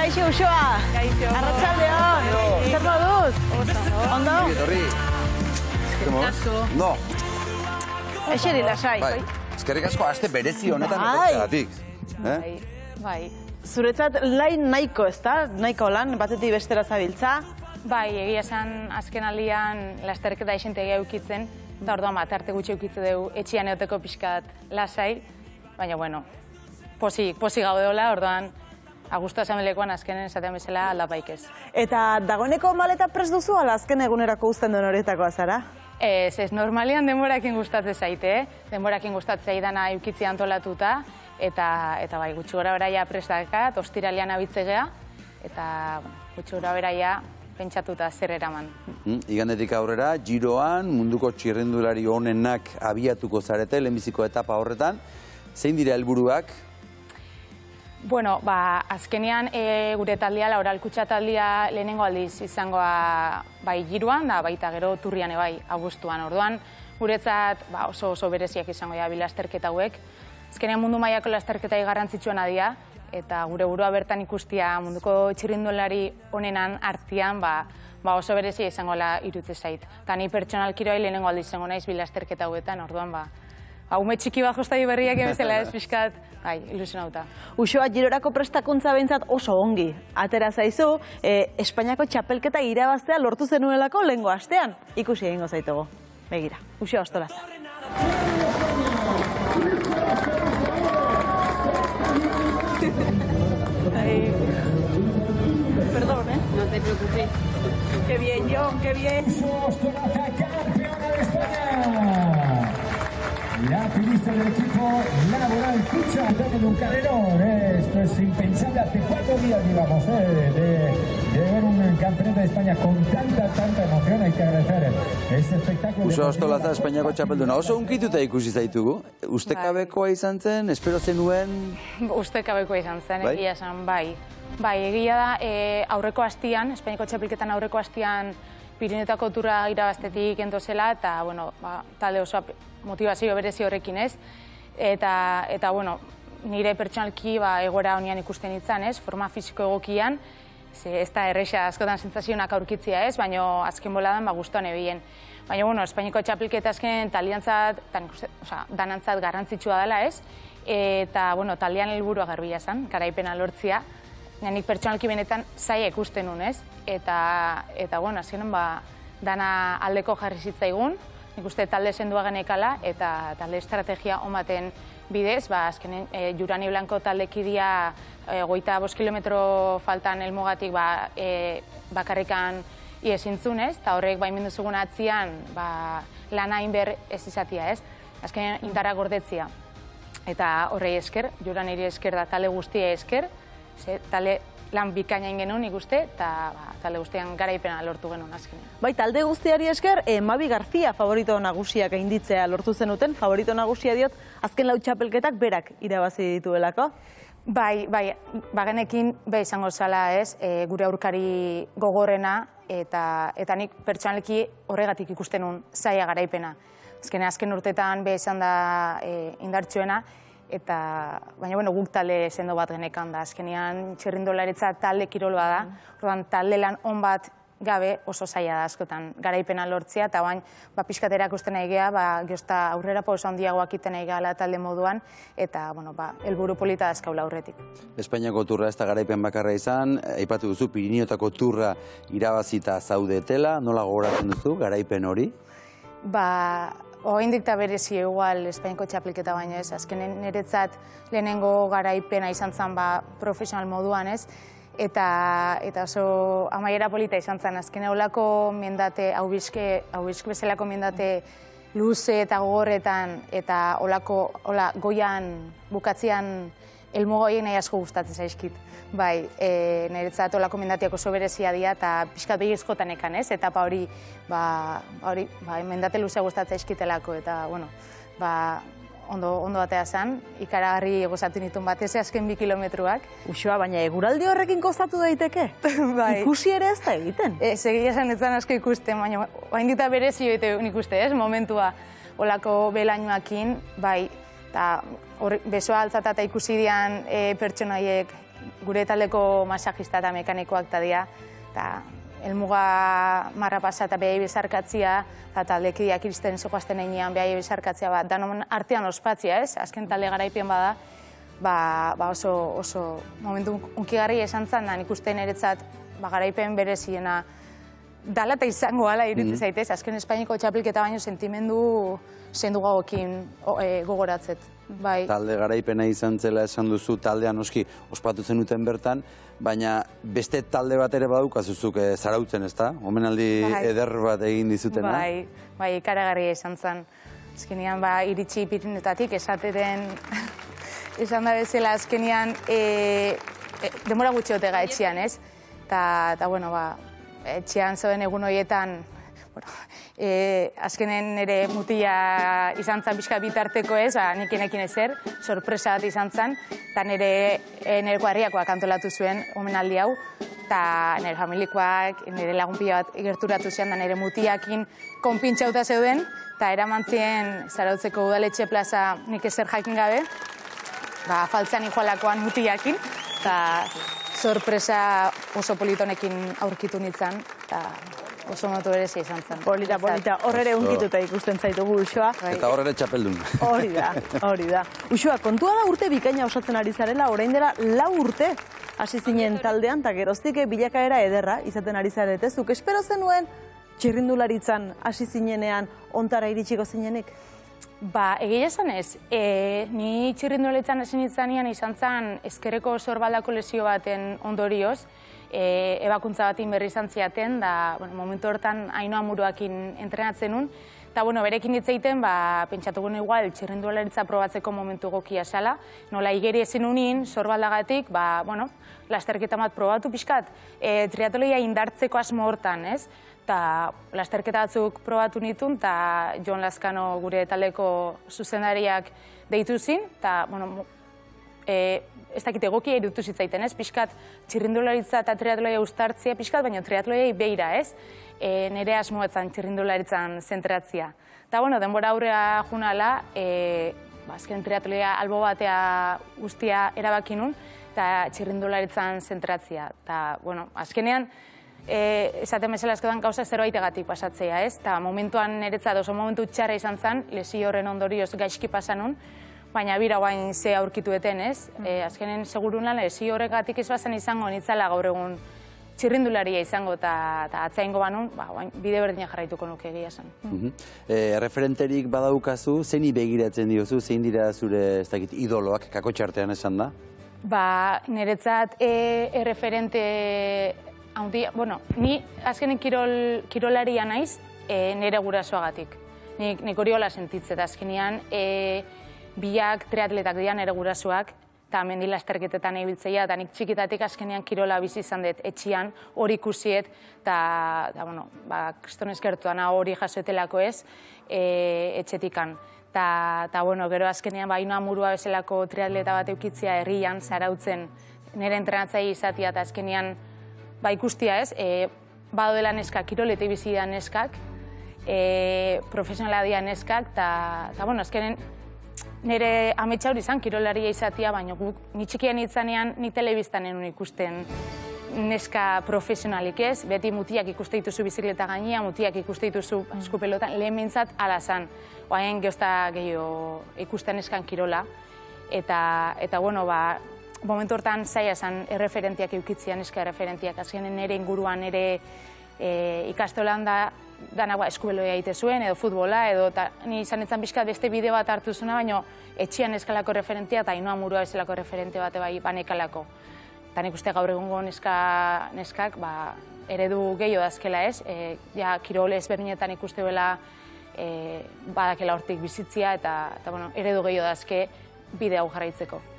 Kaixo, Uxoa! Kaixo! Arratsaldeon! Zer moduz? Ondo? No. Eseri lasai. Bai, eskerrik asko aste berezi honetan etortzeagatik. Bai. Zuretzat lain nahiko, ezta? Nahiko lan, batetik bestera zabiltza. Bai, egia esan azken aldian lasterketa isentegia eukitzen, eta orduan bat, arte gutxi eukitze dugu etxian eoteko pixkat lasai, baina, bueno, pozik gaudeola, orduan, Agusto Asamelekoan azkenen esatean bezala aldapaik ez. Eta dagoeneko maleta prest duzu, ala azken egunerako uzten duen horietakoa zara? Ez normalian denborakin gustatzen zaite, denborakin gustatzen zaidana eukitzi antolatuta, eta bai, gutxi gora beraia prestakat, ostiralian abitzegea, eta gutxi gora beraia pentsatuta zer eraman. Igandetik aurrera, Giroan, munduko txirrindulari onenak abiatuko zarete, lehenbiziko etapa horretan. Zein dira helburuak? Bueno, azkenean gure taldea, Laura Alkutxa taldea lehenengo aldiz izangoa bai Giroan, da baita gero Turrian bai abuztuan. Orduan, guretzat oso bereziak izango dira bi lasterketa hauek. Azkenean mundu mailako lasterketa garrantzitsuena dira, eta gure burua bertan ikustia munduko txirrindulari onenan artean oso berezia izangola irutze zait. Eta ni pertsonalki lehenengo aldiz izango naiz bi lasterketa hauetan, orduan ume txiki jostai berriak emezela ez pixkat, ilusionauta. Uxoa, Girorako prestakuntza behintzat oso ongi. Atera zaizu, Espainiako txapelketa irabaztea lortu zenuelako lehengo astean. Ikusi egingo zaitugu. Begira, Uxoa Ostolaza. Perdón, No te preocupes. Qué bien, John, qué bien. Uxoa Ostolaza, campeona de España. La pilista del equipo Laboral Cucha de un carrerón. Esto es impensable. Hace 4 días, digamos, de ver un campeonato de España con tanta emoción. Hay que agradecer este espectáculo. Uxoa Ostolaza, Espainiako txapelduna. Oso unkituta ikusi zaitugu. Ustekabekoa izan zen, espero zenuen... Ustekabekoa izan zen, egia esan, bai. Bai, egia da, aurreko hastian, Espainiako txapelketan aurreko hastian Pirinetako turra irabaztetik entozela, eta, bueno, talde oso motivazio berezi horrekin ez. Eta, nire pertsonalki egoera honian ikusten itzan ez, forma fisiko egokian, ez da erresa askotan sentsazionak aurkitzia ez, baina azken boladan gustuan ebien. Baina, Espainiako txapelketa azken taliantzat, danantzat garrantzitsua dela ez, eta, taldean helburua garbila zen, garaipena lortzia. Nik pertsonalki benetan zaila ikusten nun, ez? Eta azkenen, dana aldeko jarri zitzaigun, nik uste talde sendua genekala, eta talde estrategia omaten bidez, azkenen, Jurani Blanco taldekidia 25 kilometro faltan helmugatik bakarrikan iesintzun, ez? Eta horrek baimendu zugun atzian, lana inber ez izatia, ez? Azkenen, indara gordetzia. Eta horrei esker, Juraniri esker da talde guztia esker, talde lan bikaina ingenuen ikuste, eta talde guztian garaipena lortu genuen azkenean. Bai, talde guztiari esker, Mavi García favorito nagusiak gainditzea lortu zenuten, favorito nagusia diot, azken lau txapelketak berak irabazi dituelako? Bai, bagenekin izango zala ez, gure aurkari gogorrena, eta nik pertsonalki horregatik ikusten nun zaila garaipena. Azken urtetan izan da indartsuena, baina guk talde sendo bat genekan da. Azkenean txirrindularitza talde kiroloa da, orduan talde lan on bat gabe oso zaila da askotan garaipena lortzea, eta bain pixkaterak usten egea, gehozta aurrera oso handiagoak iten egala talde moduan, eta helburu polita dazkaula aurretik. Espainiako turra ez da garaipen bakarra izan, aipatu duzu Pirineotako turra irabazita zaudetela, nola gogoratzen duzu garaipen hori? Oraindik eta berezi igual Espainiako txapelketa baino ez, azkenen niretzat lehenengo garaipena izan zen profesional moduan ez, eta oso amaiera polita izan zen, azkenen olako mendate, hau bizk bezalako mendate luze eta gogorretan, eta olako goian bukatzean elmugoien nahi asko gustatzen zaizkit. Bai, niretzat olako mendatiak oso berezia dira, eta pixkat behizkotan ekan ez, eta hori mendate luzea gustatzen zaizkitelako, eta ondo batea zen, ikaragarri gozatu nituen batez azken 2 kilometruak. Uxoa, baina eguraldi horrekin gozatu daiteke? Ikusi ere ez da egiten? Egia esan ez zan asko ikusten, baina hain dita berezi nik uste ez, momentua olako belainuakin, bai, eta besoa altzata eta ikusi dian pertsonaiek gure taldeko masajista eta mekanikoak eta dira, eta helmuga marra pasa eta behai bezarkatzia, eta taldekideak iristen zokoazten einean behai bezarkatzia, danon artean ospatzia, ez? Azken talde garaipen bada, oso momentu unkigarria esan zen, da nik uste niretzat garaipen bereziena dala eta izango ala iruditzen zaitez, azken Espainiako txapelketa baino sentimendu zendu gagokin gogoratzet. Talde garaipena izan zela esan duzu, taldean oski ospatu zenuten bertan, baina beste talde bat ere badukazuzuk Zarautzen, ezta? Omenaldi eder bat egin dizutena? Bai, ikaragarria izan zen. Azkenean, iritsi Pirinetatik esateren esan da bezala azkenean denbora gutxiotega etxean, ez? Eta, bueno, etxean zeuden egun horietan, azkenen nire mutila izan zen pixka bitarteko ez, nik enekin ezer, sorpresa bat izan zen, eta nire guarriakoak antolatu zuen omenaldi hau, eta nire familikoak, nire lagunpila bat gerturatu zian, da nire mutiakin konpintxauta zeuden, eta eramantzien Zarautzeko udaletxe plaza nik ezer jakin gabe, faltzean igualakoan mutiakin, eta sorpresa oso politonekin aurkitu nintzen, eta oso motu berezia izan zen. Polita, hor ere unkituta ikusten zaitugu Uxoa. Eta hor ere txapeldun. Hori da. Uxoa, kontua da urte bikaina osatzen ari zarela, orain dela 4 urte hasi zinen taldean, eta geroztik bilakaera ederra izaten ari zarete. Zuk espero zenuen txirrindularitzan hasi zinenean ontara iritsiko zinenik? Egia esan ez, ni txirrindularitzan hasi nintzanean izan zen ezkerreko sorbaldako lesio baten ondorioz, ebakuntza batin berri izan ziaten, da momentu hortan Ainhoa Muruakin entrenatzen nun, eta berekin hitz egiten, pentsatugun igual txirrindularitza probatzeko momentu egokia zala, nola igeri ezin unin, sorbaldagatik, lasterketa bat probatu pixkat, triatloia indartzeko asmo hortan, ez? Eta lasterketa batzuk probatu nitun, eta Jon Lazkano gure taldeko zuzendariak deitu zin, eta, ez dakit egokia irutu zitzaiten, ez? Pixkat txirrindularitza eta triatloia uztartzia, pixkat, baina triatloiei beira, ez? Nire asmoetan txirrindularitzan zentratzia. Eta, denbora aurrea junala, azken triatloia albo batea guztia erabakinun, eta txirrindularitzan zentratzia. Eta, azkenean, esaten bezala askotan gauza zerbaitegatik pasatzea, ez? Eta momentuan niretzat oso momentu txarra izan zen, lesio horren ondorioz gaizki pasanun, baina bira guain ze aurkitueten, ez? Azkenen segurunan lesio horregatik ez bazen izango nitzala gaur egun txirrindularia izango eta atzaingo banun, bide berdina jarraituko nuke egia esan. Referenterik badaukazu, zeini begiratzen diozu, zein dira zure idoloak, kako txartean esan da? Niretzat referente ni azkenen kirolaria naiz nire gurasoagatik. Nik hori hola sentitzet azkenean, biak triatletak dira nire gurasoak, eta mendi lasterketetan ibiltzeia, eta nik txikitatik azkenean kirola bizi izan dut etxian, hori ikusiet, eta kristonez gertuana hori jasoetelako ez, etxetikan. Eta gero azkenean Ainhoa Murua bezalako triatleta bat eukitzia herrian, Zarautzen, nire entrenatzaile izatea, eta azkenean ikustia ez, badodela neskak, kirolete bizi da neskak, profesionala dira neskak, eta azkenen nire ametsa hori izan kirolaria izatea, baina ni txikian itzanean nik telebiztan enun ikusten neska profesionalik ez, beti mutiak ikuste dituzu bizikleta gainean, mutiak ikuste dituzu eskupelotan, lehen mintzat ala zan, oain geozta gehiago ikusten neskan kirola, eta momentu hortan zaila zen erreferentiak eukitzia, neska erreferentiak, azkenen nire inguruan, nire ikastolan dana eskubeloia egite zuen, edo futbola, edo ni izan etzan pixkat beste bideo bat hartu zuna, baina etxian eskalako referentia eta Ainhoa Murua bezalako referente bate banekalako. Eta nik uste gaur egungo neskak eredu gehiago dazkela ez, kirole ezberdinetan ikuste duela badakela hortik bizitzia eta eredu gehiago dazke bide hau jarraitzeko.